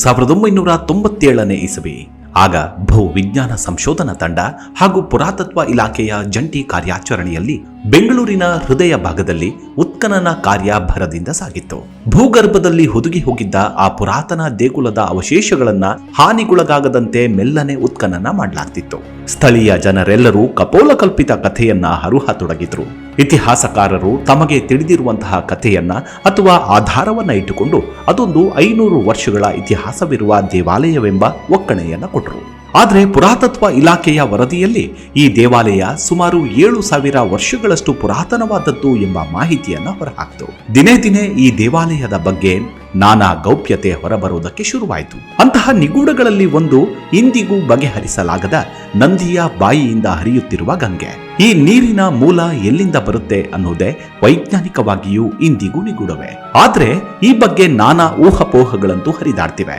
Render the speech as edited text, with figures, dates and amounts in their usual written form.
1997ನೇ ಇಸವಿ. ಆಗ ಭೂವಿಜ್ಞಾನ ಸಂಶೋಧನಾ ತಂಡ ಹಾಗೂ ಪುರಾತತ್ವ ಇಲಾಖೆಯ ಜಂಟಿ ಕಾರ್ಯಾಚರಣೆಯಲ್ಲಿ ಬೆಂಗಳೂರಿನ ಹೃದಯ ಭಾಗದಲ್ಲಿ ಉತ್ಖನನ ಕಾರ್ಯ ಭರದಿಂದ ಸಾಗಿತ್ತು. ಭೂಗರ್ಭದಲ್ಲಿ ಹುದುಗಿ ಹೋಗಿದ್ದ ಆ ಪುರಾತನ ದೇಗುಲದ ಅವಶೇಷಗಳನ್ನ ಹಾನಿಗೊಳಗಾಗದಂತೆ ಮೆಲ್ಲನೆ ಉತ್ಖನನ ಮಾಡಲಾಗ್ತಿತ್ತು. ಸ್ಥಳೀಯ ಜನರೆಲ್ಲರೂ ಕಪೋಲಕಲ್ಪಿತ ಕಥೆಯನ್ನ ಹರುಹತೊಡಗಿದ್ರು. ಇತಿಹಾಸಕಾರರು ತಮಗೆ ತಿಳಿದಿರುವಂತಹ ಕಥೆಯನ್ನ ಅಥವಾ ಆಧಾರವನ್ನ ಇಟ್ಟುಕೊಂಡು ಅದೊಂದು 500 ವರ್ಷಗಳ ಇತಿಹಾಸವಿರುವ ದೇವಾಲಯವೆಂಬ ಒಕ್ಕಣೆಯನ್ನ ಕೊಟ್ಟರು. ಆದರೆ ಪುರಾತತ್ವ ಇಲಾಖೆಯ ವರದಿಯಲ್ಲಿ ಈ ದೇವಾಲಯ ಸುಮಾರು 7,000 ವರ್ಷಗಳಷ್ಟು ಪುರಾತನವಾದದ್ದು ಎಂಬ ಮಾಹಿತಿಯನ್ನ ಹೊರಹಾಕ್ತು. ದಿನೇ ದಿನೇ ಈ ದೇವಾಲಯದ ಬಗ್ಗೆ ನಾನಾ ಗೌಪ್ಯತೆ ಹೊರಬರುವುದಕ್ಕೆ ಶುರುವಾಯಿತು. ಅಂತಹ ನಿಗೂಢಗಳಲ್ಲಿ ಒಂದು ಇಂದಿಗೂ ಬಗೆಹರಿಸಲಾಗದ ನಂದಿಯ ಬಾಯಿಯಿಂದ ಹರಿಯುತ್ತಿರುವ ಗಂಗೆ. ಈ ನೀರಿನ ಮೂಲ ಎಲ್ಲಿಂದ ಬರುತ್ತೆ ಅನ್ನೋದೇ ವೈಜ್ಞಾನಿಕವಾಗಿಯೂ ಇಂದಿಗೂ ನಿಗೂಢವೇ. ಆದ್ರೆ ಈ ಬಗ್ಗೆ ನಾನಾ ಊಹಾಪೋಹಗಳಂತೂ ಹರಿದಾಡ್ತಿವೆ.